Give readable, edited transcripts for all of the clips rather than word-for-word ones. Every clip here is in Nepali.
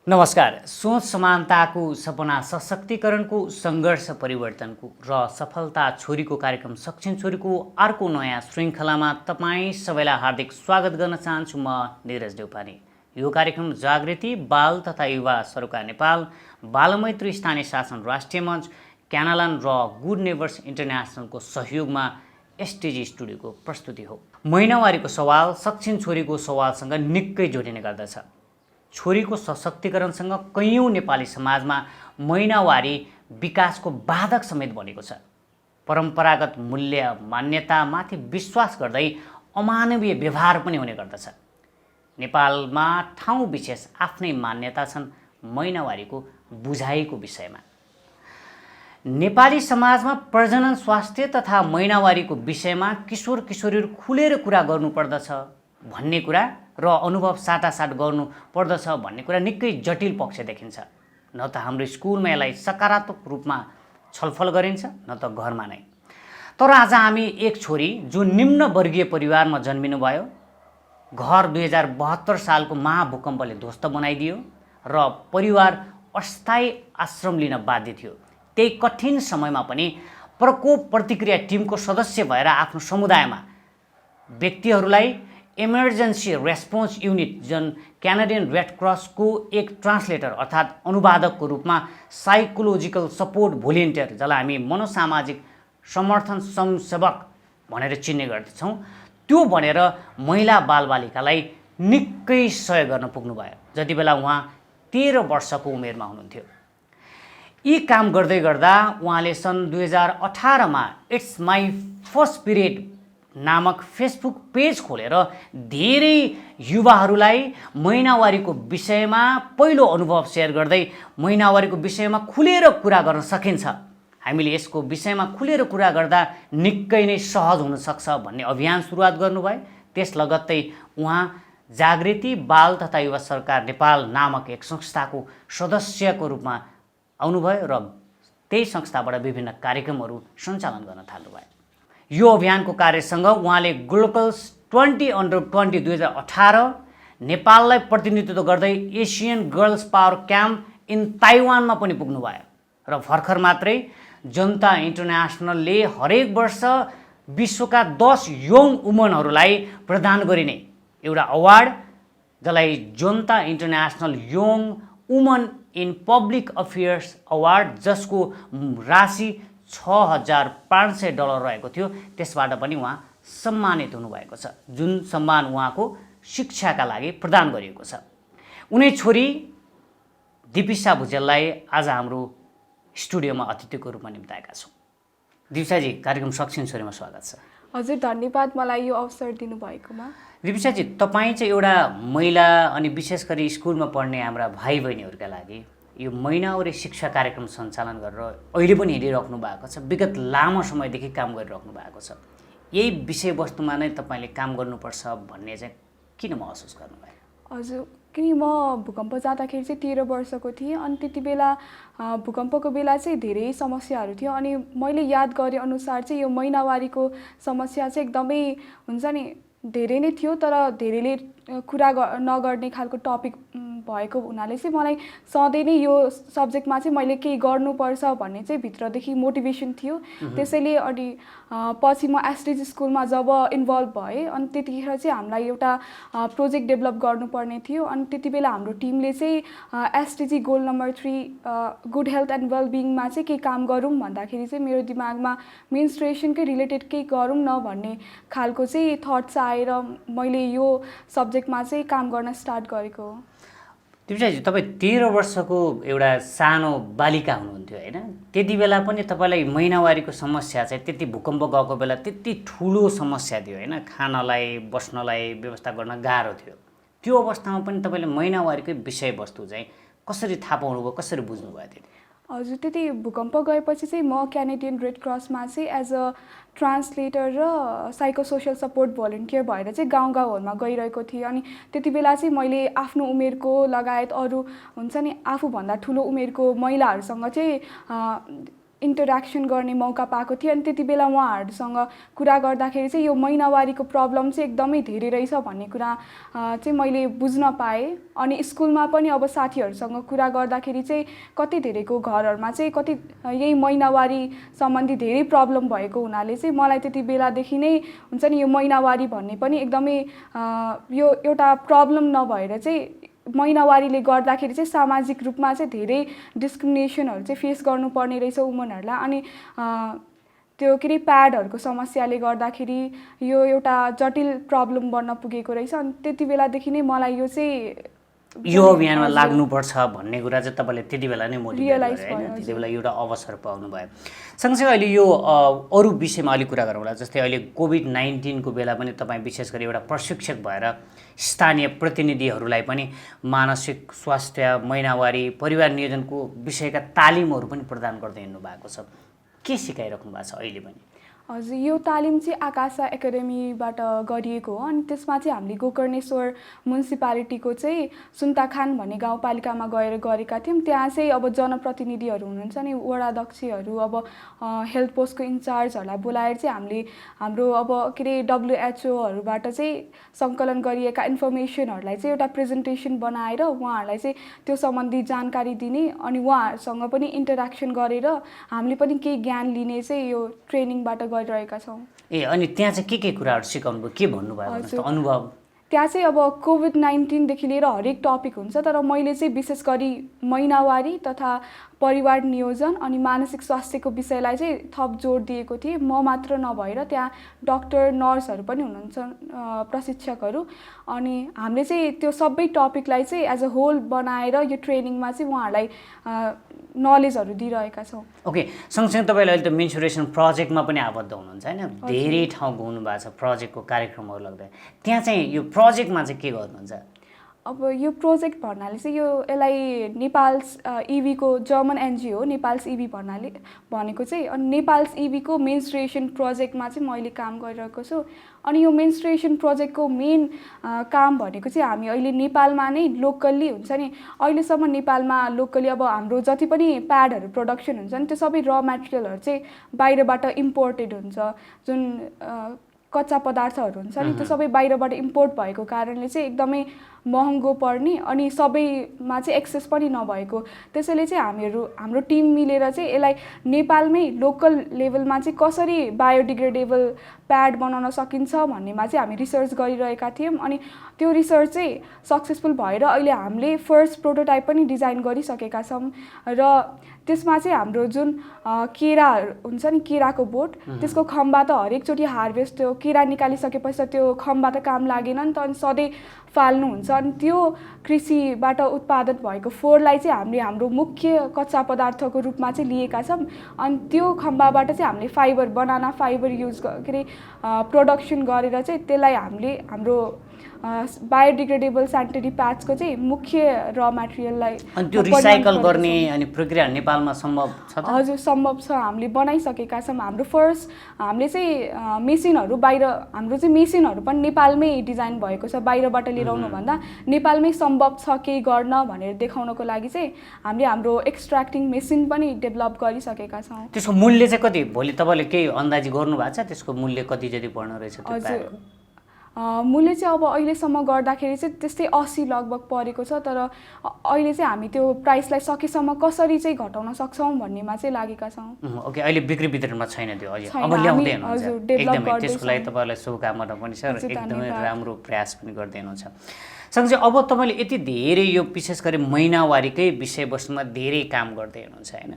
नमस्कार। सोच समानताको सपना सशक्तिकरणको सङ्घर्ष परिवर्तनको र सफलता छोरीको कार्यक्रम सक्षम छोरीको अर्को नयाँ श्रृङ्खलामा तपाईँ सबैलाई हार्दिक स्वागत गर्न चाहन्छु। म निरज देउपाने। यो कार्यक्रम जागृति बाल तथा युवा सरोकार नेपाल, बालमैत्री स्थानीय शासन राष्ट्रिय मञ्च, क्यानालन र गुड नेबर्स इन्टरनेसनलको सहयोगमा एसटिजी स्टुडियोको प्रस्तुति हो। महिनावारीको सवाल सक्षम छोरीको सवालसँग निकै जोडिने गर्दछ। छोरीको सशक्तिकरणसँग कैयौँ नेपाली समाजमा महिनावारी विकासको बाधक समेत बनेको छ। परम्परागत मूल्य मान्यतामाथि विश्वास गर्दै अमानवीय व्यवहार पनि हुने गर्दछ। नेपालमा ठाउँ विशेष आफ्नै मान्यता छन् महिनावारीको बुझाइको विषयमा। नेपाली समाजमा प्रजनन स्वास्थ्य तथा महिनावारीको विषयमा किशोर किशोरीहरू खुलेर कुरा गर्नुपर्दछ भन्ने कुरा र अनुभव साटासाट गर्नु पर्दछ भन्ने कुरा निकै जटिल पक्ष देखिन्छ। न त हाम्रो स्कुलमा यसलाई सकारात्मक रूपमा छलफल गरिन्छ, न त घरमा नै। तर आज हामी एक छोरी जो निम्न वर्गीय परिवारमा जन्मिनु भयो, घर 2072 सालको महाभूकम्पले ध्वस्त बनाइदियो र परिवार अस्थायी आश्रम लिन बाध्य थियो। त्यही कठिन समयमा पनि प्रकोप प्रतिक्रिया टिमको सदस्य भएर आफ्नो समुदायमा व्यक्तिहरूलाई इमर्जेन्सी रेस्पोन्स युनिट जुन क्यानाडियन रेड क्रसको एक ट्रान्सलेटर अर्थात् अनुवादकको रूपमा साइकोलोजिकल सपोर्ट भोलिन्टियर, जसलाई हामी मनोसामाजिक समर्थन स्वयंसेवक भनेर चिन्ने गर्दछौँ, त्यो भनेर महिला बालबालिकालाई निकै सहयोग गर्न पुग्नुभयो जति बेला उहाँ 13 वर्षको उमेरमा हुनुहुन्थ्यो। यी काम गर्दै गर्दा उहाँले सन् 2018मा इट्स माई फर्स्ट पिरियड नामक फेसबुक पेज खोलेर धेरै युवाहरूलाई महिनावारीको विषयमा पहिलो अनुभव सेयर गर्दै महिनावारीको विषयमा खुलेर कुरा गर्न सकिन्छ, हामीले यसको विषयमा खुलेर कुरा गर्दा निकै नै सहज हुनसक्छ भन्ने अभियान सुरुवात गर्नुभयो। त्यस लगत्तै उहाँ जागृति बाल तथा युवा सरकार नेपाल नामक एक संस्थाको सदस्यको रूपमा आउनुभयो र त्यही संस्थाबाट विभिन्न कार्यक्रमहरू सञ्चालन गर्न थाल्नुभयो। यो अभियानको कार्यसँग उहाँले ग्लोबल्स 20 2018 नेपाललाई प्रतिनिधित्व गर्दै Asian girls power camp in ताइवानमा पनि पुग्नुभयो र भर्खर मात्रै जनता इन्टरनेसनलले हरेक वर्ष विश्वका 10 यङ वुमनहरूलाई प्रदान गरिने एउटा अवार्ड, जसलाई जनता international young woman in public affairs award, जसको राशि $6,500 रहेको थियो, त्यसबाट पनि उहाँ सम्मानित हुनुभएको छ, जुन सम्मान उहाँको शिक्षाका लागि प्रदान गरिएको छ। उनी छोरी दिपिसा भुजेललाई आज हाम्रो स्टुडियोमा अतिथिको रूपमा निम्ताएका छौँ। दिपिसाजी, कार्यक्रम सक्षम छोरीमा स्वागत छ। हजुर, धन्यवाद मलाई यो अवसर दिनुभएकोमा। दिपिसाजी, तपाईँ चाहिँ एउटा महिला अनि विशेष गरी स्कुलमा पढ्ने हाम्रा भाइ बहिनीहरूका लागि यो महिनावारी शिक्षा कार्यक्रम सञ्चालन गरेर अहिले पनि हिँडिराख्नु भएको छ, विगत लामो समयदेखि काम गरिराख्नु भएको छ। यही विषयवस्तुमा नै तपाईँले काम गर्नुपर्छ भन्ने चाहिँ किन महसुस गर्नुभयो? हजुर, किन म भूकम्प जाँदाखेरि चाहिँ 13 वर्षको थिएँ अनि त्यति बेला भूकम्पको बेला चाहिँ धेरै समस्याहरू थियो अनि मैले याद गरे अनुसार चाहिँ यो महिनावारीको समस्या चाहिँ एकदमै हुन्छ नि धेरै नै थियो, तर धेरैले कुरा नगर्ने खालको टपिक भएको हुनाले चाहिँ मलाई सधैँ नै यो सब्जेक्टमा चाहिँ मैले केही गर्नुपर्छ भन्ने चाहिँ भित्रदेखि मोटिभेसन थियो। त्यसैले अनि पछि म एसटिजी स्कुलमा जब इन्भल्भ भएँ अनि त्यतिखेर चाहिँ हामीलाई एउटा प्रोजेक्ट डेभलप गर्नुपर्ने थियो अनि त्यति बेला हाम्रो टिमले चाहिँ SDG goal number 3 good health and वेलबिङमा चाहिँ केही काम गरौँ भन्दाखेरि चाहिँ मेरो दिमागमा मेन्स्ट्रुएसनकै रिलेटेड केही गरौँ न भन्ने खालको चाहिँ थट्स आएर मैले यो सब्जेक्टमा चाहिँ काम गर्न स्टार्ट गरेको हो। दिपिसाजी, तपाईँ 13 वर्षको एउटा सानो बालिका हुनुहुन्थ्यो होइन? त्यति बेला पनि तपाईँलाई महिनावारीको समस्या चाहिँ त्यति भूकम्प गएको बेला त्यति ठुलो समस्या थियो होइन? खानलाई बस्नलाई व्यवस्था गर्न गाह्रो थियो। त्यो अवस्थामा पनि तपाईँले महिनावारीकै विषयवस्तु चाहिँ कसरी थाहा पाउनुभयो, कसरी बुझ्नुभयो त्यति? हजुर, त्यति भूकम्प गएपछि चाहिँ म क्यानेडियन रेड क्रसमा चाहिँ एज अ ट्रान्सलेटर र साइको सोसियल सपोर्ट भोलिन्टियर भएर चाहिँ गाउँ गाउँहरूमा गइरहेको थिएँ अनि त्यति बेला चाहिँ मैले आफ्नो उमेरको लगायत अरू हुन्छ नि आफूभन्दा ठुलो उमेरको महिलाहरूसँग चाहिँ इन्टरेक्सन गर्ने मौका पाएको थिएँ। अनि त्यति बेला उहाँहरूसँग कुरा गर्दाखेरि चाहिँ यो महिनावारीको प्रब्लम चाहिँ एकदमै धेरै रहेछ भन्ने कुरा चाहिँ मैले बुझ्न पाएँ। अनि स्कुलमा पनि अब साथीहरूसँग कुरा गर्दाखेरि चाहिँ कति धेरैको घरहरूमा चाहिँ कति यही महिनावारी सम्बन्धी धेरै प्रब्लम भएको हुनाले चाहिँ मलाई त्यति बेलादेखि नै हुन्छ नि यो महिनावारी भन्ने पनि एकदमै यो एउटा प्रब्लम नभएर चाहिँ महिनावारीले गर्दाखेरि चाहिँ सामाजिक रूपमा चाहिँ धेरै डिस्क्रिमिनेसनहरू चाहिँ फेस गर्नुपर्ने रहेछ वुमनहरूलाई। अनि त्यो के अरे प्याडहरूको समस्याले गर्दाखेरि यो एउटा जटिल प्रब्लम बन्न पुगेको रहेछ। अनि त्यति बेलादेखि नै मलाई यो चाहिँ यो अभियानमा लाग्नुपर्छ भन्ने कुरा चाहिँ तपाईँले त्यति बेला नै मोटिभेट गरे हैन, त्यति बेला एउटा अवसर पाउनु भयो। सँगसँगै अहिले यो अरू विषयमा अलिक कुरा गरौँला। जस्तै अहिले कोभिड-19 को बेला पनि तपाईँ विशेष गरी एउटा प्रशिक्षक भएर स्थानीय प्रतिनिधिहरूलाई पनि मानसिक स्वास्थ्य, महिनावारी, परिवार नियोजनको विषयका तालिमहरू पनि प्रदान गर्दै हिँड्नु भएको छ। के सिकाइराख्नु भएको छ अहिले पनि? हजुर, यो तालिम चाहिँ आकाशा एकाडेमीबाट गरिएको हो। अनि त्यसमा चाहिँ हामीले गोकर्णेश्वर म्युनिसिपालिटीको चाहिँ सुन्ताखान भन्ने गाउँपालिकामा गएर गरेका थियौँ। त्यहाँ चाहिँ अब जनप्रतिनिधिहरू हुनुहुन्छ नि, वडा अध्यक्षहरू, अब हेल्थ पोस्टको इन्चार्जहरूलाई बोलाएर चाहिँ हामीले हाम्रो अब के अरे WHO हरूबाट चाहिँ सङ्कलन गरिएका इन्फर्मेसनहरूलाई चाहिँ एउटा प्रेजेन्टेसन बनाएर उहाँहरूलाई चाहिँ त्यो सम्बन्धी जानकारी दिने अनि उहाँहरूसँग पनि इन्टरेक्सन गरेर हामीले पनि केही ज्ञान लिने चाहिँ यो ट्रेनिङबाट गरिरहेका छौँ। अनि त्यहाँ चाहिँ के कुराहरू सिकाउनु भयो, के भन्नुभयो अनुभव? त्यहाँ चाहिँ अब कोभिड-19 देखि लिएर हरेक टपिक हुन्छ, तर मैले चाहिँ विशेष गरी महिनावारी तथा परिवार नियोजन अनि मानसिक स्वास्थ्यको विषयलाई चाहिँ थप जोड दिएको थिएँ। म मात्र नभएर त्यहाँ डक्टर, नर्सहरू पनि हुनुहुन्छ, प्रशिक्षकहरू। अनि हामीले चाहिँ त्यो सबै टपिकलाई चाहिँ एज अ होल बनाएर यो ट्रेनिङमा चाहिँ उहाँहरूलाई नलेजहरू दिइरहेका छौँ। ओके, सँगसँगै तपाईँले अहिले त मेन्सुरेसन प्रोजेक्टमा पनि आबद्ध हुनुहुन्छ हैन? धेरै ठाउँ घुम्नु भएको छ प्रोजेक्टको कार्यक्रमहरू लाग्दा। त्यहाँ चाहिँ यो प्रोजेक्टमा चाहिँ के गर्नुहुन्छ? अब यो प्रोजेक्ट भन्नाले चाहिँ यसलाई नेपाल्स इबीको जर्मन एनजिओ हो, नेपाल्स इबी भन्नाले भनेको चाहिँ। अनि नेपाल्स इबीको मेन्सुरेसन प्रोजेक्टमा चाहिँ मैले काम गरिरहेको छु। अनि यो मेन्सुरेसन प्रोजेक्टको मेन काम भनेको चाहिँ हामी अहिले नेपालमा नै लोकल्ली हुन्छ नि, अहिलेसम्म नेपालमा लोकल्ली अब हाम्रो जति पनि प्याडहरू प्रोडक्सन हुन्छ नि त्यो सबै र मेटेरियलहरू चाहिँ बाहिरबाट इम्पोर्टेड हुन्छ। जुन कच्चा पदार्थहरू हुन्छ नि त्यो सबै बाहिरबाट इम्पोर्ट भएको कारणले चाहिँ एकदमै महँगो पर्ने अनि सबैमा चाहिँ एक्सेस पनि नभएको। त्यसैले चाहिँ हाम्रो टिम मिलेर चाहिँ यसलाई नेपालमै लोकल लेभलमा चाहिँ कसरी बायोडिग्रेडेबल प्याड बनाउन सकिन्छ भन्नेमा चाहिँ हामी रिसर्च गरिरहेका थियौँ। अनि त्यो रिसर्च चाहिँ सक्सेसफुल भएर अहिले हामीले फर्स्ट प्रोटोटाइप पनि डिजाइन गरिसकेका छौँ। र त्यसमा चाहिँ हाम्रो जुन केरा हुन्छ नि, केराको बोट, त्यसको खम्बा त हरेकचोटि हार्भेस्ट त्यो केरा निकालिसकेपछि त्यो खम्बा त काम लागेन नि त, अनि सधैँ फाल्नुहुन्छ। अनि त्यो कृषिबाट उत्पादन भएको फोहोरलाई चाहिँ हामीले हाम्रो मुख्य कच्चा पदार्थको रूपमा चाहिँ लिएका छौँ। अनि त्यो खम्बाबाट चाहिँ हामीले फाइबर, बनाना फाइबर युज के अरे प्रोडक्सन गरेर चाहिँ त्यसलाई हामीले हाम्रो बायोडिग्रेडेबल सेनिटरी प्याड्सको चाहिँ मुख्य र मेटेरियललाई अनि त्यो रिसाइकल गर्ने अनि प्रक्रिया नेपालमा सम्भव छ त? हजुर, सम्भव छ। हामीले बनाइसकेका छौँ। हाम्रो फर्स्ट हामीले चाहिँ मेसिनहरू बाहिर, हाम्रो चाहिँ मेसिनहरू पनि नेपालमै डिजाइन भएको छ, बाहिरबाट लिएर आउनुभन्दा नेपालमै सम्भव छ केही गर्न भनेर देखाउनको लागि चाहिँ हामीले हाम्रो एक्सट्र्याक्टिङ मेसिन पनि डेभलप गरिसकेका छौँ। त्यसको मूल्य चाहिँ कति, भोलि तपाईँले केही अन्दाजी गर्नु भएको छ त्यसको मूल्य कति जति पर्न रहेछ? हजुर, मूल्य चाहिँ अब अहिलेसम्म गर्दाखेरि चाहिँ त्यस्तै 80 लगभग परेको छ। तर अहिले चाहिँ हामी त्यो प्राइसलाई सकेसम्म कसरी चाहिँ घटाउन सक्छौँ भन्नेमा चाहिँ लागेका छौँ। ओके, अहिले बिक्री वितरणमा छैन त्यो अझै, अब ल्याउँदै हुनुहुन्छ। एकदमै त्यसको लागि तपाईँलाई शुभकामना पनि छ र एकदमै राम्रो प्रयास पनि गर्दै हुनुहुन्छ। सँगसँगै अब तपाईँले यति धेरै यो विशेष गरी महिनावारीकै विषयवस्तुमा धेरै काम गर्दै हुनुहुन्छ हैन?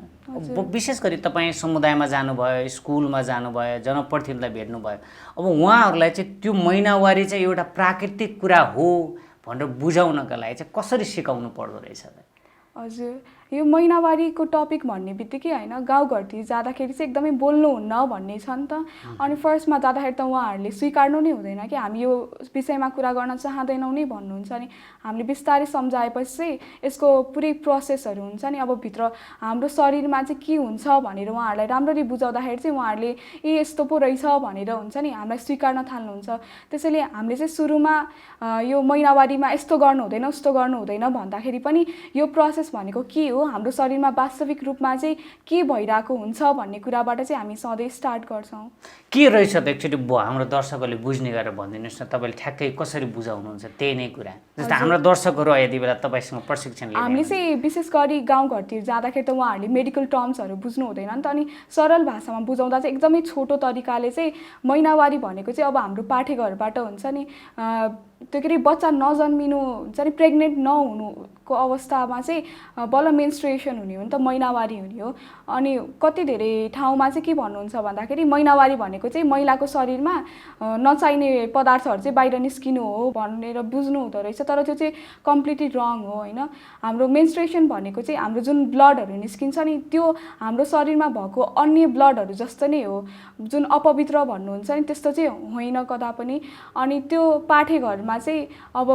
विशेष गरी तपाईँ समुदायमा जानुभयो, स्कुलमा जानुभयो, जनप्रतिनिधिलाई भेट्नुभयो, अब उहाँहरूलाई चाहिँ त्यो महिनावारी चाहिँ एउटा प्राकृतिक कुरा हो भनेर बुझाउनका लागि चाहिँ कसरी सिकाउनु पर्दो रहेछ? हजुर, यो महिनावारीको टपिक भन्ने बित्तिकै होइन, गाउँघरतिर जाँदाखेरि चाहिँ एकदमै बोल्नुहुन्न भन्ने छ नि त। अनि फर्स्टमा जाँदाखेरि त उहाँहरूले स्वीकार्नु नै हुँदैन कि हामी यो विषयमा कुरा गर्न चाहँदैनौँ नै भन्नुहुन्छ। नि हामीले बिस्तारै सम्झाएपछि चाहिँ यसको पुरै प्रोसेसहरू हुन्छ नि, अब भित्र हाम्रो शरीरमा चाहिँ के हुन्छ भनेर उहाँहरूलाई राम्ररी बुझाउँदाखेरि चाहिँ उहाँहरूले ए यस्तो पो रहेछ भनेर हुन्छ नि हामीलाई स्वीकार्न थाल्नुहुन्छ। त्यसैले हामीले चाहिँ सुरुमा यो महिनावारीमा यस्तो गर्नु हुँदैन, उस्तो गर्नु हुँदैन भन्दाखेरि पनि यो प्रोसेस भनेको के हो हो हाम्रो शरीरमा वास्तविक रूपमा चाहिँ के भइरहेको हुन्छ भन्ने कुराबाट चाहिँ हामी सधैँ स्टार्ट गर्छौँ। के रहेछ त एकचोटि हाम्रो दर्शकहरूले बुझ्ने गरेर भनिदिनुहोस् न, तपाईँले ठ्याक्कै कसरी बुझाउनुहुन्छ त्यही नै कुरा, जस्तो हाम्रो दर्शकहरू यति बेला तपाईँसँग प्रशिक्षण लिएर हामीले चाहिँ विशेष गरी गाउँघरतिर जाँदाखेरि त उहाँहरूले मेडिकल टर्म्सहरू बुझ्नु हुँदैन नि त, अनि सरल भाषामा बुझाउँदा चाहिँ एकदमै छोटो तरिकाले चाहिँ महिनावारी भनेको चाहिँ अब हाम्रो पाठेघरबाट हुन्छ नि त्यो के अरे बच्चा नजन्मिनु हुन्छ नि प्रेग्नेन्ट नहुनुको अवस्थामा चाहिँ बल्ल मेन्स्ट्रुएसन हुने हो नि त, महिनावारी हुने हो। अनि कति धेरै ठाउँमा चाहिँ के भन्नुहुन्छ भन्दाखेरि महिनावारी भनेको चाहिँ महिलाको शरीरमा नचाहिने पदार्थहरू चाहिँ बाहिर निस्किनु हो भनेर बुझ्नु हुँदो रहेछ, तर त्यो चाहिँ कम्प्लिटली रङ हो होइन। हाम्रो मेन्स्ट्रुएसन भनेको चाहिँ हाम्रो जुन ब्लडहरू निस्किन्छ नि त्यो हाम्रो शरीरमा भएको अन्य ब्लडहरू जस्तो नै हो, जुन अपवित्र भन्नुहुन्छ नि त्यस्तो चाहिँ होइन कदा पनि। अनि त्यो पाठेघरमा चाहिँ अब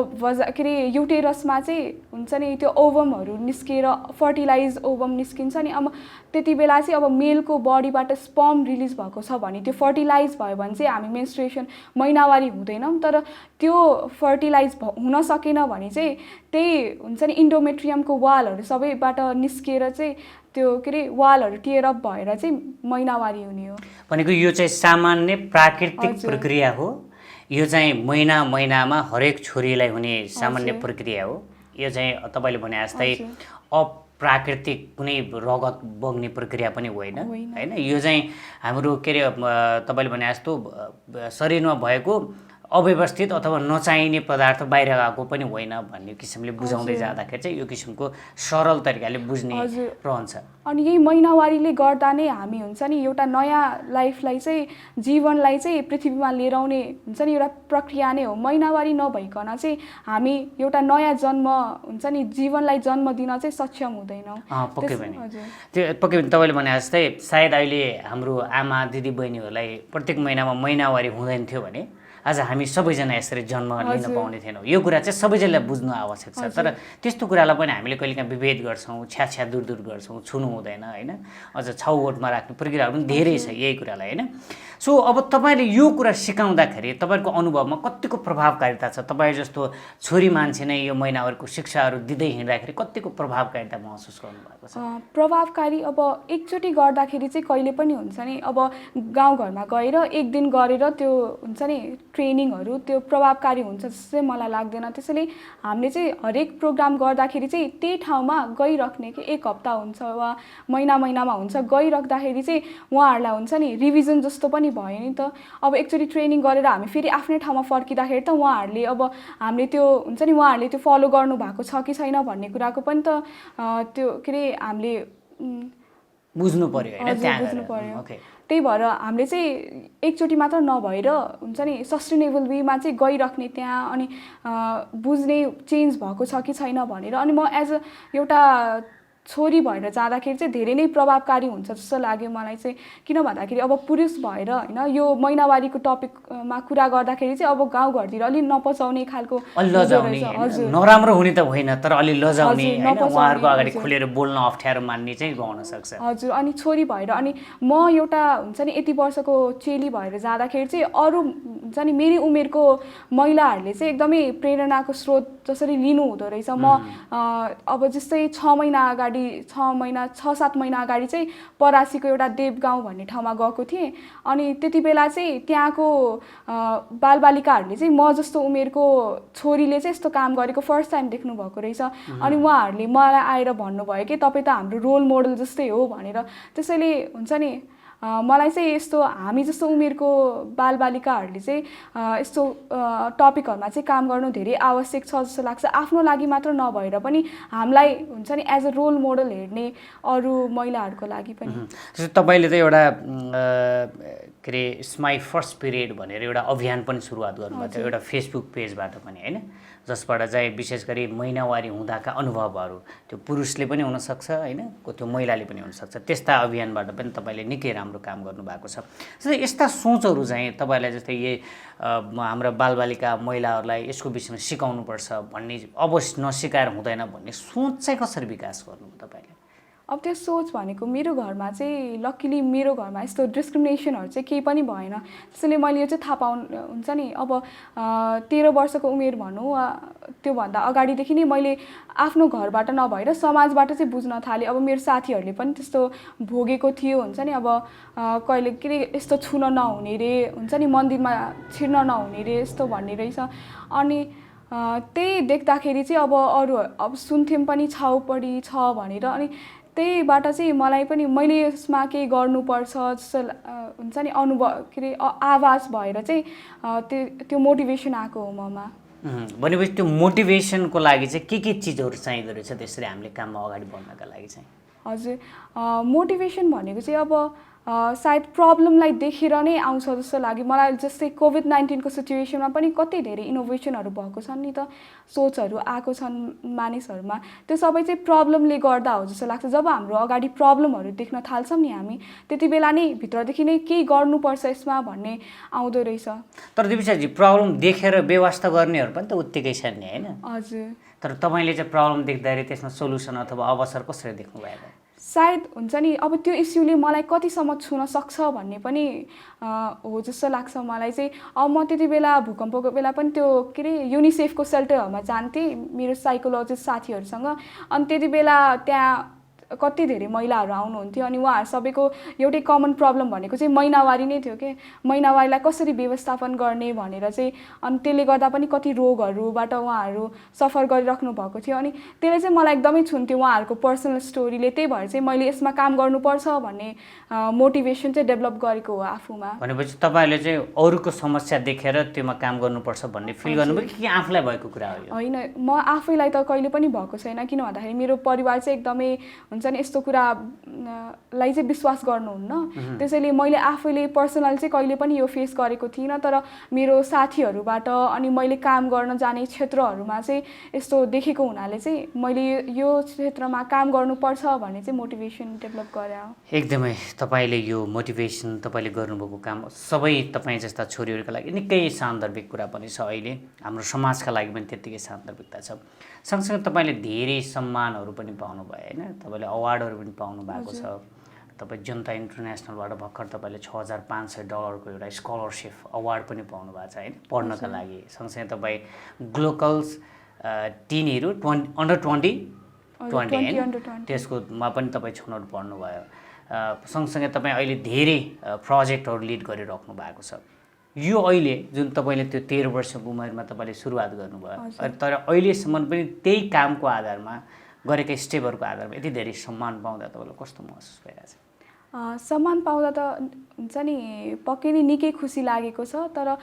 के अरे युटेरसमा चाहिँ हुन्छ नि त्यो ओभमहरू निस्किएर फर्टिलाइज ओभम निस्किन्छ नि, अब त्यति बेला चाहिँ अब मेलको बडीबाट स्पर्म रिलिज भएको छ भने त्यो फर्टिलाइज भयो भने चाहिँ हामी मेन्स्ट्रुएसन महिनावारी हुँदैनौँ। तर त्यो फर्टिलाइज हुन सकेन भने चाहिँ त्यही हुन्छ नि इन्डोमेट्रियमको वालहरू सबैबाट निस्किएर चाहिँ त्यो के अरे वालहरू टियर अप भएर चाहिँ महिनावारी हुने हो। भनेको यो चाहिँ सामान्य प्राकृतिक प्रक्रिया हो, यो चाहिँ महिनामा हरेक छोरीलाई हुने सामान्य प्रक्रिया हो। यो चाहिँ तपाईँले भने जस्तै अप्राकृतिक कुनै रगत बग्ने प्रक्रिया पनि होइन होइन। यो चाहिँ हाम्रो के अरे तपाईँले भने जस्तो शरीरमा भएको अव्यवस्थित अथवा नचाहिने पदार्थ बाहिर गएको पनि होइन भन्ने किसिमले बुझाउँदै जाँदाखेरि चाहिँ यो किसिमको सरल तरिकाले बुझ्ने रहन्छ। अनि यही महिनावारीले गर्दा नै हामी हुन्छ नि एउटा नयाँ लाइफलाई चाहिँ जीवनलाई चाहिँ पृथ्वीमा लिएर आउने हुन्छ नि एउटा प्रक्रिया नै हो। महिनावारी नभइकन चाहिँ हामी एउटा नयाँ जन्म हुन्छ नि जीवनलाई जन्म दिन चाहिँ सक्षम हुँदैनौँ। पक्कै पनि त्यो पक्कै पनि तपाईँले भने जस्तै सायद अहिले हाम्रो आमा दिदी बहिनीहरूलाई प्रत्येक महिनामा महिनावारी हुँदैन थियो भने आज हामी सबैजना यसरी जन्म लिन पाउने थिएनौँ। यो कुरा चाहिँ सबैजनालाई बुझ्नु आवश्यक छ। तर त्यस्तो कुरालाई पनि हामीले कहिलेकाहीँ विभेद गर्छौँ, छ्या दूर गर्छौँ, छुनु हुँदैन होइन। अझ छाउगोठमा राख्ने प्रक्रियाहरू पनि धेरै छ यही कुरालाई होइन। सो अब तपाईँले यो कुरा सिकाउँदाखेरि तपाईँको अनुभवमा कतिको प्रभावकारिता छ? तपाईँ जस्तो छोरी मान्छे नै यो महिनावारीको शिक्षाहरू दिँदै हिँड्दाखेरि कतिको प्रभावकारिता महसुस गर्नुभएको छ? प्रभावकारी अब एकचोटि गर्दाखेरि चाहिँ कहिले पनि हुन्छ नि अब गाउँघरमा गएर एक दिन गरेर त्यो हुन्छ नि ट्रेनिङहरू त्यो प्रभावकारी हुन्छ जस्तो चाहिँ मलाई लाग्दैन। त्यसैले हामीले चाहिँ हरेक प्रोग्राम गर्दाखेरि चाहिँ त्यही ठाउँमा गइराख्ने कि एक हप्ता हुन्छ वा महिनामा हुन्छ गइराख्दाखेरि चाहिँ उहाँहरूलाई हुन्छ नि रिभिजन जस्तो पनि भयो नि त। अब एकचोटि ट्रेनिङ गरेर हामी फेरि आफ्नै ठाउँमा फर्किँदाखेरि त उहाँहरूले अब हामीले त्यो हुन्छ नि उहाँहरूले त्यो फलो गर्नु भएको छ कि छैन भन्ने कुराको पनि त त्यो के अरे हामीले बुझ्नु पर्यो होइन, बुझ्नु पर्यो। त्यही भएर हामीले चाहिँ एकचोटि मात्र नभएर हुन्छ नि सस्टेनेबल वेमा चाहिँ गइराख्ने त्यहाँ अनि बुझ्ने चेन्ज भएको छ कि छैन भनेर। अनि म एज अ एउटा छोरी भएर जाँदाखेरि चाहिँ धेरै नै प्रभावकारी हुन्छ जस्तो लाग्यो मलाई चाहिँ। किन भन्दाखेरि अब पुरुष भएर होइन यो महिनावारीको टपिकमा कुरा गर्दाखेरि चाहिँ अब गाउँघरतिर अलि नपचाउने खालको नराम्रो हुने त होइन तर अलि लजाउने होइन, उहाँहरूको अगाडि खुलेर बोल्न अप्ठ्यारो मान्ने चाहिँ गाउन सक्छ। हजुर अनि छोरी भएर अनि म एउटा हुन्छ नि यति वर्षको चेली भएर जाँदाखेरि चाहिँ अरू हुन्छ नि मेरी उमेरको महिलाहरूले चाहिँ एकदमै प्रेरणाको स्रोत जसरी लिनु हुँदो रहेछ। म अब जस्तै 6-7 महिना अगाडि चाहिँ परासीको एउटा देवगाउँ भन्ने ठाउँमा गएको थिएँ। अनि त्यति बेला चाहिँ त्यहाँको बालबालिकाहरूले चाहिँ म जस्तो उमेरको छोरीले चाहिँ यस्तो काम गरेको फर्स्ट टाइम देख्नु भएको रहेछ। अनि उहाँहरूले मलाई आएर भन्नुभयो कि तपाईँ त हाम्रो रोल मोडल जस्तै हो भनेर। त्यसैले हुन्छ नि मलाई चाहिँ यस्तो हामी जस्तो उमेरको बालबालिकाहरूले चाहिँ यस्तो टपिकहरूमा चाहिँ काम गर्नु धेरै आवश्यक छ जस्तो लाग्छ। आफ्नो लागि मात्र नभएर पनि हामीलाई हुन्छ नि एज अ रोल मोडल हेर्ने अरू महिलाहरूको लागि पनि। तपाईँले त एउटा के अरे स्माई फर्स्ट पिरियड भनेर एउटा अभियान पनि सुरुवात गर्नुभएको थियो एउटा फेसबुक पेजबाट पनि होइन, जसबाट चाहिँ विशेष गरी महिनावारी हुँदाका अनुभवहरू त्यो पुरुषले पनि हुनसक्छ होइन, त्यो महिलाले पनि हुनसक्छ, त्यस्ता अभियानबाट पनि तपाईँले निकै राम्रो काम गर्नुभएको छ। जस्तै यस्ता सोचहरू चाहिँ तपाईँलाई जस्तै यही हाम्रा बालबालिका महिलाहरूलाई यसको विषयमा सिकाउनुपर्छ भन्ने अब नसिकाएर हुँदैन भन्ने सोच चाहिँ कसरी विकास गर्नुभयो तपाईँले? अब त्यो सोच भनेको मेरो घरमा चाहिँ लक्किली मेरो घरमा यस्तो डिस्क्रिमिनेसनहरू चाहिँ केही पनि भएन, त्यसैले मैले यो चाहिँ थाहा पाउनु हुन्छ नि। अब 13 वर्षको उमेर भनौँ वा त्योभन्दा अगाडिदेखि नै मैले आफ्नो घरबाट नभएर समाजबाट चाहिँ बुझ्न थालेँ। अब मेरो साथीहरूले पनि त्यस्तो भोगेको थियो हुन्छ नि। अब कहिले के अरे यस्तो छुन नहुने रे हुन्छ नि, मन्दिरमा छिर्न नहुने रे यस्तो भन्ने रहेछ। अनि त्यही देख्दाखेरि चाहिँ अब अरू अब सुन्थ्यौँ पनि छाउपडी छ भनेर, अनि त्यहीबाट चाहिँ मलाई पनि मैले यसमा केही गर्नुपर्छ जस्तो हुन्छ नि अनुभव के अरे आवाज भएर चाहिँ त्यो मोटिभेसन आएको हो ममा। भनेपछि त्यो मोटिभेसनको लागि चाहिँ के चिजहरू चाहिँदो रहेछ त्यसरी हामीले काममा अगाडि बढ्नका लागि चाहिँ? हजुर, मोटिभेसन भनेको चाहिँ अब सायद प्रब्लमलाई देखेर नै आउँछ जस्तो लाग्यो मलाई। जस्तै कोभिड-19 को सिचुएसनमा पनि कति धेरै इनोभेसनहरू भएको छन् नि त, सोचहरू आएको छन् मानिसहरूमा, त्यो सबै चाहिँ प्रब्लमले गर्दा हो जस्तो लाग्छ। जब हाम्रो अगाडि प्रब्लमहरू देख्न थाल्छौँ नि हामी, त्यति बेला नै भित्रदेखि नै केही गर्नुपर्छ यसमा भन्ने आउँदो रहेछ। तर दिपिकाजी, प्रब्लम देखेर व्यवस्था गर्नेहरू पनि त उत्तिकै छन् नि, होइन? हजुर। तर तपाईँले चाहिँ प्रब्लम देख्दाखेरि त्यसमा सोल्युसन अथवा अवसर कसरी देख्नु भएको? सायद हुन्छ नि अब त्यो इस्युले मलाई कतिसम्म छुन सक्छ भन्ने पनि हो जस्तो लाग्छ मलाई चाहिँ। अब म त्यति बेला भूकम्पको बेला पनि त्यो के अरे युनिसेफको सेल्टरहरूमा जान्थेँ मेरो साइकोलोजिस्ट साथीहरूसँग। अनि त्यति बेला त्यहाँ कति धेरै महिलाहरू आउनुहुन्थ्यो, अनि उहाँहरू सबैको एउटै कमन प्रब्लम भनेको चाहिँ महिनावारी नै थियो कि महिनावारीलाई कसरी व्यवस्थापन गर्ने भनेर चाहिँ। अनि त्यसले गर्दा पनि कति रोगहरूबाट उहाँहरू सफर गरिराख्नु भएको थियो। अनि त्यसले चाहिँ मलाई एकदमै छुन्थ्यो उहाँहरूको पर्सनल स्टोरीले। त्यही भएर चाहिँ मैले यसमा काम गर्नुपर्छ भन्ने मोटिभेसन चाहिँ डेभलप गरेको हो आफूमा। भनेपछि तपाईँले चाहिँ अरूको समस्या देखेर त्योमा काम गर्नुपर्छ भन्ने फिल गर्नुभयो कि आफूलाई भएको कुरा हो? होइन, म आफैलाई त कहिले पनि भएको छैन, किन भन्दाखेरि मेरो परिवार चाहिँ एकदमै हुन्छ नि यस्तो कुरालाई चाहिँ विश्वास गर्नुहुन्न। त्यसैले मैले आफैले पर्सनल चाहिँ कहिले पनि यो फेस गरेको थिइनँ। तर मेरो साथीहरूबाट अनि मैले काम गर्न जाने क्षेत्रहरूमा चाहिँ यस्तो देखेको हुनाले चाहिँ मैले यो क्षेत्रमा काम गर्नुपर्छ भन्ने चाहिँ मोटिभेसन डेभलप गरे। एकदमै तपाईँले यो मोटिभेसन तपाईँले गर्नुभएको काम सबै तपाईँ जस्ता छोरीहरूका लागि निकै सान्दर्भिक कुरा पनि छ। अहिले हाम्रो समाजका लागि पनि त्यत्तिकै सान्दर्भिकता छ। सँगसँगै तपाईँले धेरै सम्मानहरू पनि पाउनुभयो, होइन? तपाईँले अवार्डहरू पनि पाउनु भएको छ। तपाईँ जनता इन्टरनेसनलबाट भर्खर तपाईँले $6,500 एउटा स्कलरसिप अवार्ड पनि पाउनु भएको छ, होइन, पढ्नका लागि। सँगसँगै तपाईँ ग्लोकल्स टिन हिरो अन्डर 20 त्यसकोमा पनि तपाईँ छनौट पढ्नुभयो। सँगसँगै तपाईँ अहिले धेरै प्रोजेक्टहरू लिड गरिराख्नु भएको छ। यो अहिले जुन तपाईँले त्यो 13 वर्षको उमेरमा तपाईँले सुरुवात गर्नुभयो, तर अहिलेसम्म पनि त्यही कामको आधारमा गरेका स्टेपहरूको आधारमा यति धेरै सम्मान पाउँदा तपाईँलाई कस्तो महसुस भइरहेछ? सम्मान पाउँदा त हुन्छ नि पक्कै नै निकै खुसी लागेको छ। तर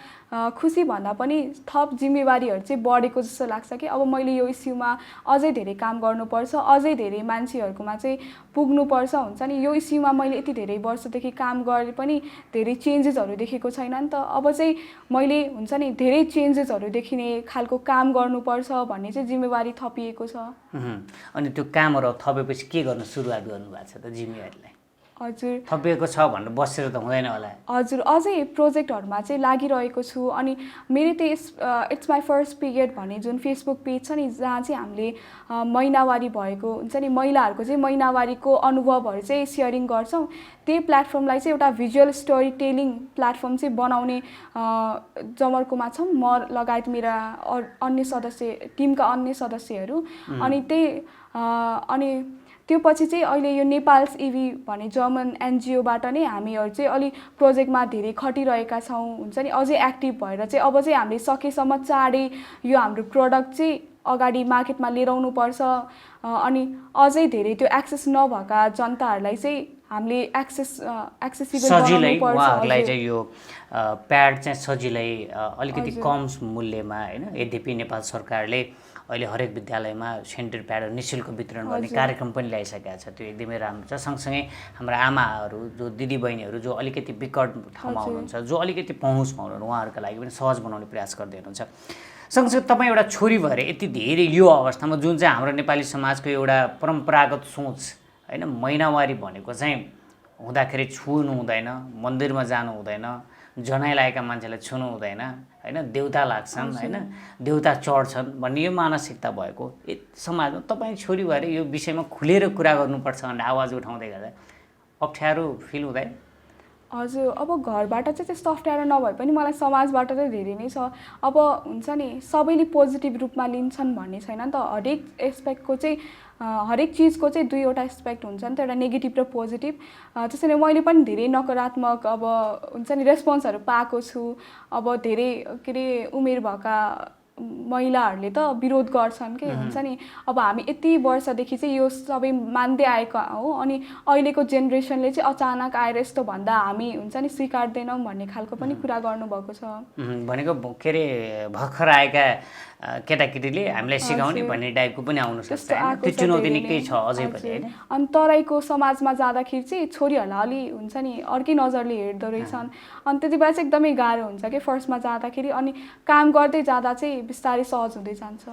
खुसी भन्दा पनि थप जिम्मेवारीहरू चाहिँ बढेको जस्तो लाग्छ कि अब मैले यो इस्युमा अझै धेरै काम गर्नुपर्छ, अझै धेरै मान्छेहरूकोमा चाहिँ पुग्नुपर्छ हुन्छ नि। यो इस्युमा मैले यति धेरै वर्षदेखि काम गरेँ पनि धेरै चेन्जेसहरू देखेको छैन नि त। अब चाहिँ मैले हुन्छ नि धेरै चेन्जेसहरू देखिने खालको काम गर्नुपर्छ भन्ने चाहिँ जिम्मेवारी थपिएको छ। अनि त्यो कामहरू थपेपछि के गर्न सुरुवात गर्नुभएको छ त जिम्मेवारीलाई? हजुर, थपिएको छ भनेर बसेर त हुँदैन होला। हजुर, अझै प्रोजेक्टहरूमा चाहिँ लागिरहेको छु। अनि मेरो त्यो इट्स माई फर्स्ट पिरियड भन्ने जुन फेसबुक पेज छ नि, जहाँ चाहिँ हामीले महिनावारी भएको हुन्छ नि महिलाहरूको चाहिँ महिनावारीको अनुभवहरू चाहिँ सेयरिङ गर्छौँ, त्यही प्लेटफर्मलाई चाहिँ एउटा भिजुअल स्टोरी टेलिङ प्लेटफर्म चाहिँ बनाउने जमर्कोमा छौँ म लगायत मेरा अन्य सदस्य टिमका अन्य सदस्यहरू। अनि अनि त्यो पछि चाहिँ अहिले यो नेपाल्स इभी भन्ने जर्मन एनजिओबाट नै हामीहरू चाहिँ अलि प्रोजेक्टमा धेरै खटिरहेका छौँ हुन्छ नि। अझै एक्टिभ भएर चाहिँ अब चाहिँ हामीले सकेसम्म चाँडै यो हाम्रो प्रडक्ट चाहिँ अगाडि मार्केटमा लिएर आउनुपर्छ। अनि अझै धेरै त्यो एक्सेस नभएका जनताहरूलाई चाहिँ हामीले एक्सेसिबल बनाउनुपर्छ। उहाँहरूलाई चाहिँ यो प्याड चाहिँ सजिलै अलिकति कम मूल्यमा, होइन? यद्यपि नेपाल सरकारले अहिले हरेक विद्यालयमा सेनिटरी प्याडहरू निःशुल्क वितरण गर्ने कार्यक्रम पनि ल्याइसकेको छ, त्यो एकदमै राम्रो छ। सँगसँगै हाम्रा आमाहरू जो दिदीबहिनीहरू जो अलिकति विकट ठाउँमा हुनुहुन्छ, जो अलिकति पहुँचमा हुनुहुन्छ, उहाँहरूका लागि पनि सहज बनाउने प्रयास गर्दै हुनुहुन्छ। सँगसँगै तपाईँ एउटा छोरी भएर यति धेरै यो अवस्थामा जुन चाहिँ हाम्रो नेपाली समाजको एउटा परम्परागत सोच, होइन, महिनावारी भनेको चाहिँ हुँदाखेरि छुनु हुँदैन, मन्दिरमा जानु हुँदैन, जनाइ लागेका मान्छेलाई छुनु हुँदैन होइन, देउता लाग्छन् होइन, देउता चढ्छन् भन्ने यो मानसिकता भएको समाजमा तपाईँ छोरी भएर यो विषयमा खुलेर कुरा गर्नुपर्छ भन्ने आवाज उठाउँदै गर्दा अप्ठ्यारो फिल हुँदैन? हजुर, अब घरबाट चाहिँ त्यस्तो अप्ठ्यारो नभए पनि मलाई समाजबाट चाहिँ धेरै नै छ। अब हुन्छ नि सबैले पोजिटिभ रूपमा लिन्छन् भन्ने छैन नि त। हरेक एस्पेक्टको चाहिँ हरेक चिजको चाहिँ दुईवटा एस्पेक्ट हुन्छ नि त, एउटा नेगेटिभ र पोजिटिभ। त्यसैले मैले पनि धेरै नकारात्मक अब हुन्छ नि रेस्पोन्सहरू पाएको छु। अब धेरै के अरे उमेर भएका महिलाहरूले त विरोध गर्छन् के हुन्छ नि। अब हामी यति वर्षदेखि चाहिँ यो सबै मान्दै आएका हो, अनि अहिलेको जेनेरेसनले चाहिँ अचानक आएर यस्तो भन्दा हामी हुन्छ नि स्वीकार्दैनौँ भन्ने खालको पनि कुरा गर्नुभएको छ। भनेको के अरे भर्खर आएका केटाकेटीले हामीलाई सिकाउने भन्ने टाइपको पनि आउनु सक्छ होइन, त्यो चुनौती निकै छ अझै पनि होइन। अनि तराईको समाजमा जाँदाखेरि चाहिँ छोरीहरूलाई अलि हुन्छ नि अर्कै नजरले हेर्दो रहेछन्। अनि त्यति बेला चाहिँ एकदमै गाह्रो हुन्छ कि फर्स्टमा जाँदाखेरि, अनि काम गर्दै जाँदा चाहिँ बिस्तारै सहज हुँदै जान्छ।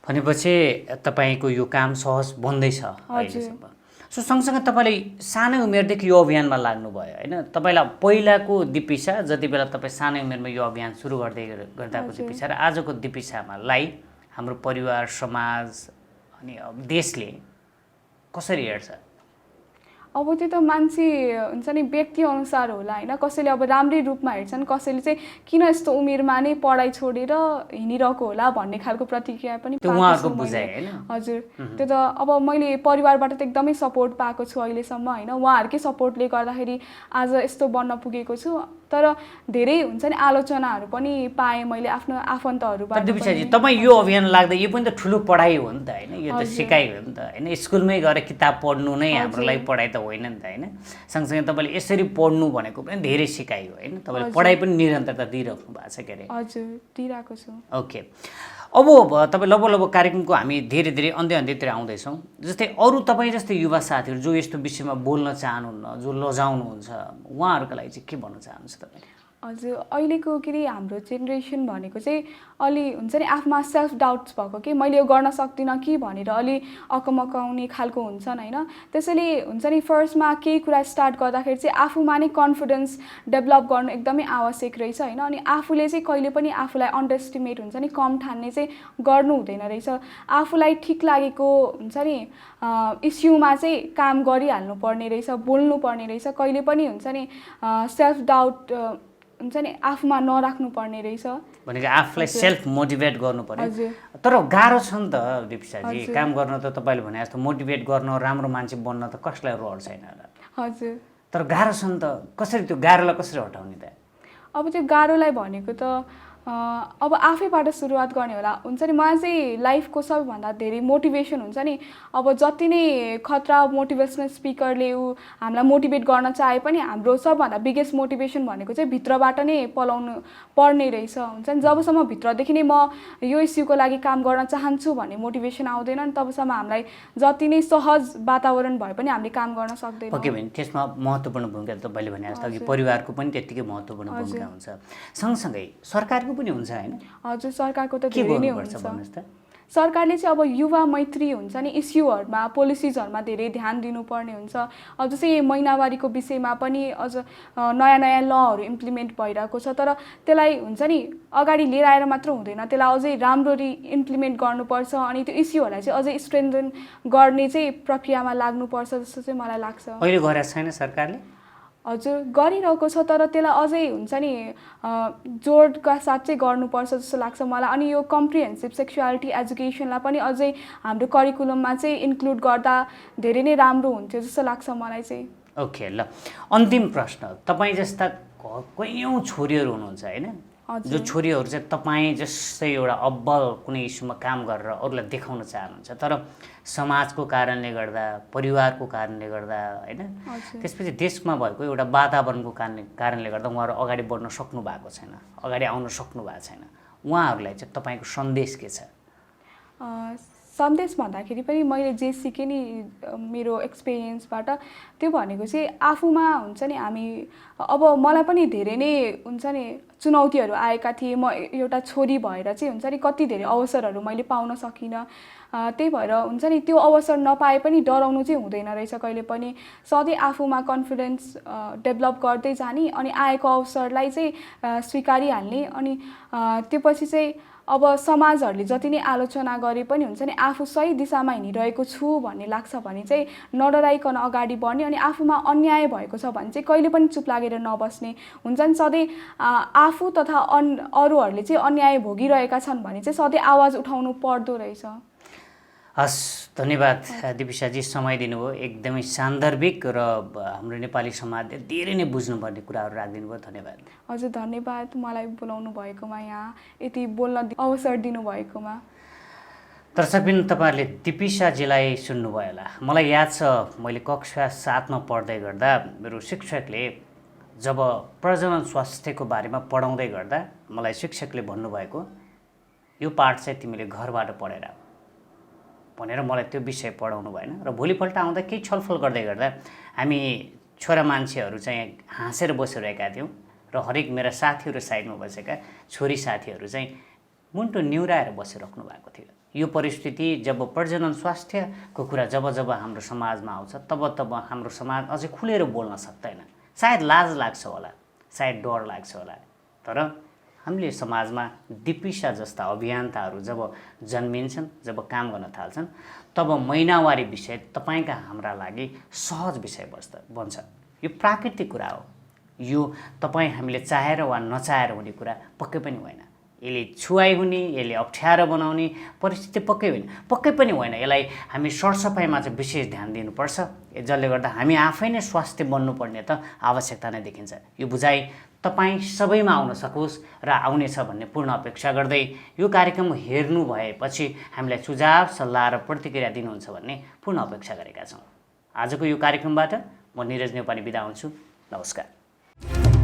भनेपछि तपाईँको यो काम सहज बन्दैछ अहिलेसम्म। सो सँगसँगै तपाईँले सानै उमेरदेखि यो अभियानमा लाग्नुभयो होइन। तपाईँलाई पहिलाको दिपिसा जति बेला तपाईँ सानै उमेरमा यो अभियान सुरु गर्दाको दिपिसा र आजको दिपिसामालाई हाम्रो परिवार, समाज अनि देशले कसरी हेर्छ? अब त्यो त मान्छे हुन्छ नि व्यक्ति अनुसार होला होइन। कसैले अब राम्रै रूपमा हेर्छन्, कसैले चाहिँ किन यस्तो उमेरमा नै पढाइ छोडेर हिँडिरहेको होला भन्ने खालको प्रतिक्रिया पनि उहाँहरूको बुझाइ होइन। हजुर, त्यो त अब मैले परिवारबाट त एकदमै सपोर्ट पाएको छु अहिलेसम्म होइन। उहाँहरूकै सपोर्टले गर्दाखेरि आज यस्तो बन्न पुगेको छु। तर धेरै हुन्छ नि आलोचनाहरू पनि पाएँ मैले आफ्नो आफन्तहरूबाट। तपाईँ यो अभियान लाग्दा यो पनि त ठुलो पढाइ हो नि त होइन, यो त सिकाइ हो नि त होइन। स्कुलमै गएर किताब पढ्नु नै हाम्रो लागि पढाइ त होइन नि त होइन। सँगसँगै तपाईँले यसरी पढ्नु भनेको पनि धेरै सिकाइ हो होइन। तपाईँले पढाइ पनि निरन्तरता दिइराख्नु भएको छ के अरे? हजुर, दिइरहेको छु। ओके, अब तपाईँ लगभग कार्यक्रमको हामी धेरै धेरै अन्त्यतिर आउँदैछौँ। जस्तै अरू तपाईँ जस्तै युवा साथीहरू जो यस्तो विषयमा बोल्न चाहनुहुन्न, जो लजाउनुहुन्छ, उहाँहरूको लागि चाहिँ के भन्न चाहनुहुन्छ तपाईँ? हजुर, अहिलेको के अरे हाम्रो जेनेरेसन भनेको चाहिँ अलि हुन्छ नि आफूमा सेल्फ डाउट्स भएको कि मैले यो गर्न सक्दिनँ कि भनेर अलि अकमकाउने खालको हुन्छन् होइन। त्यसैले हुन्छ नि फर्स्टमा केही कुरा स्टार्ट गर्दाखेरि चाहिँ आफूमा नै कन्फिडेन्स डेभलप गर्नु एकदमै आवश्यक रहेछ होइन। अनि आफूले चाहिँ कहिले पनि आफूलाई अन्डर एस्टिमेट हुन्छ नि कम ठान्ने चाहिँ गर्नु हुँदैन रहेछ। आफूलाई ठिक लागेको हुन्छ नि इस्युमा चाहिँ काम गरिहाल्नु पर्ने रहेछ, बोल्नु पर्ने रहेछ। कहिले पनि हुन्छ नि सेल्फ डाउट हुन्छ नि आफूमा नराख्नु पर्ने रहेछ। भनेको आफूलाई सेल्फ मोटिभेट गर्नु पर्यो। तर गाह्रो छ नि त दिपिसाजी, काम गर्न त तपाईँले भने जस्तो मोटिभेट गर्न, राम्रो मान्छे बन्न त कसलाई रहर छैन होला। हजुर, तर गाह्रो छ नि त, कसरी त्यो गाह्रोलाई कसरी हटाउने त? अब त्यो गाह्रोलाई भनेको त अब आफैबाट सुरुवात गर्ने होला। हुन्छ नि मलाई चाहिँ लाइफको सबैभन्दा धेरै मोटिभेसन हुन्छ नि अब जति नै खतरा मोटिभेसनल स्पिकरले हामीलाई मोटिभेट गर्न चाहे पनि हाम्रो सबभन्दा बिगेस्ट मोटिभेसन भनेको चाहिँ भित्रबाट नै पलाउनु पर्ने रहेछ। हुन्छ नि जबसम्म भित्रदेखि नै म यो इस्युको लागि काम गर्न चाहन्छु भन्ने मोटिभेसन आउँदैन नि तबसम्म हामीलाई जति नै सहज वातावरण भए पनि हामीले काम गर्न सक्दैनौँ। ओके भने त्यसमा महत्त्वपूर्ण भूमिका तपाईँले भने जस्तो अघि परिवारको पनि त्यत्तिकै महत्त्वपूर्ण भूमिका हुन्छ, सँगसँगै सरकारको पनि हुन्छ हैन? हजुर, सरकारको त धेरै नै हुन्छ। भन्नुस् त? सरकारले चाहिँ अब युवा मैत्री हुन्छ नि इस्युहरूमा पोलिसिजहरूमा धेरै ध्यान दिनुपर्ने हुन्छ। अब जस्तै महिनावारीको विषयमा पनि अझ नयाँ नयाँ लहरू इम्प्लिमेन्ट भइरहेको छ। तर त्यसलाई हुन्छ नि अगाडि लिएर आएर मात्र हुँदैन, त्यसलाई अझै राम्ररी इम्प्लिमेन्ट गर्नुपर्छ। अनि त्यो इस्युहरूलाई चाहिँ अझै स्ट्रेन्थन गर्ने चाहिँ प्रक्रियामा लाग्नुपर्छ जस्तो चाहिँ मलाई लाग्छ। अहिले गरेको छैन सरकारले? हजुर, गरिरहेको छ, तर त्यसलाई अझै हुन्छ नि जोडका साथ चाहिँ गर्नुपर्छ जस्तो लाग्छ मलाई। अनि यो कम्प्रिहेन्सिभ सेक्सुअलिटी एजुकेसनलाई पनि अझै हाम्रो करिकुलममा चाहिँ इन्क्लुड गर्दा धेरै नै राम्रो हुन्थ्यो जस्तो लाग्छ मलाई चाहिँ। ओके, ल अन्तिम प्रश्न, तपाईँ जस्ता कयौँ छोरीहरू हुनुहुन्छ होइन, जो छोरीहरू चाहिँ तपाईँ जस्तै एउटा अब्बल कुनै इस्युमा काम गरेर अरूलाई देखाउन चाहनुहुन्छ, तर समाजको कारणले गर्दा, परिवारको कारणले गर्दा होइन, त्यसपछि देशमा भएको एउटा वातावरणको कारणले गर्दा उहाँहरू अगाडि बढ्न सक्नु भएको छैन, अगाडि आउन सक्नु भएको छैन, उहाँहरूलाई चाहिँ तपाईँको सन्देश के छ? सन्देश भन्दाखेरि पनि मैले जे सिकेँ नि मेरो एक्सपिरियन्सबाट त्यो भनेको चाहिँ आफूमा हुन्छ नि हामी अब मलाई पनि धेरै नै हुन्छ नि चुनौतीहरू आएका थिए। म एउटा छोरी भएर चाहिँ हुन्छ नि कति धेरै अवसरहरू मैले पाउन सकिनँ। त्यही भएर हुन्छ नि त्यो अवसर नपाए पनि डराउनु चाहिँ हुँदैन रहेछ कहिले पनि। सधैँ आफूमा कन्फिडेन्स डेभलप गर्दै जाने अनि आएको अवसरलाई चाहिँ स्वीकारिहाल्ने। अनि त्यो पछि चाहिँ अब समाजहरूले जति नै आलोचना गरे पनि हुन्छ नि आफू सही दिशामा हिँडिरहेको छु भन्ने लाग्छ भने चाहिँ नडराइकन अगाडि बढ्ने। अनि आफूमा अन्याय भएको छ भने चाहिँ कहिले पनि चुप लागेर नबस्ने। हुन्छ नि सधैँ आफू तथा अरूहरूले चाहिँ अन्याय भोगिरहेका छन् भने चाहिँ सधैँ आवाज उठाउनु पर्दो रहेछ। हस्, धन्यवाद दिपिसाजी, समय दिनुभयो। एकदमै सान्दर्भिक र हाम्रो नेपाली समाजले धेरै नै बुझ्नुपर्ने कुराहरू राखिदिनु भयो। धन्यवाद। हजुर धन्यवाद मलाई बोलाउनु भएकोमा, यहाँ यति बोल्न अवसर दिनुभएकोमा। दर्शकबिन, तपाईँहरूले दिपिसाजीलाई सुन्नुभयो होला। मलाई याद छ मैले कक्षा 7मा पढ्दै गर्दा मेरो शिक्षकले जब प्रजनन स्वास्थ्यको बारेमा पढाउँदै गर्दा मलाई शिक्षकले भन्नुभएको, यो पाठ चाहिँ तिमीले घरबाट पढेर भनेर मलाई त्यो विषय पढाउनु भएन। र भोलिपल्ट आउँदा केही छलफल गर्दै गर्दा हामी छोरा मान्छेहरू चाहिँ हाँसेर बसिरहेका थियौँ र हरेक मेरा साथीहरू साइडमा बसेका छोरी साथीहरू चाहिँ मुन्टो निहुराएर बसिराख्नु भएको थियो। यो परिस्थिति जब प्रजनन स्वास्थ्यको कुरा जब हाम्रो समाजमा आउँछ तब हाम्रो समाज अझै खुलेर बोल्न सक्दैन। सायद लाज लाग्छ होला, सायद डर लाग्छ होला। तर हामीले समाजमा दिपिसा जस्ता अभियन्ताहरू जब जन्मिन्छन्, जब काम गर्न थाल्छन्, तब महिनावारी विषय तपाईँका हाम्रा लागि सहज विषय बन्छ। यो प्राकृतिक कुरा हो। यो तपाईँ हामीले चाहेर वा नचाहेर हुने कुरा पक्कै पनि होइन। यसले छुवाई हुने, यसले अप्ठ्यारो बनाउने परिस्थिति पक्कै पनि होइन। यसलाई हामी सरसफाइमा चाहिँ विशेष ध्यान दिनुपर्छ, जसले गर्दा हामी आफै नै स्वास्थ्य बन्नुपर्ने त आवश्यकता नै देखिन्छ। यो बुझाइ तपाईँ सबैमा आउन सकोस् र आउनेछ भन्ने पूर्ण अपेक्षा गर्दै यो कार्यक्रम हेर्नु भएपछि हामीलाई सुझाव, सल्लाह र प्रतिक्रिया दिनुहुन्छ भन्ने पूर्ण अपेक्षा गरेका छौँ। आजको यो कार्यक्रमबाट म निरज नेपाली बिदा हुन्छु। नमस्कार।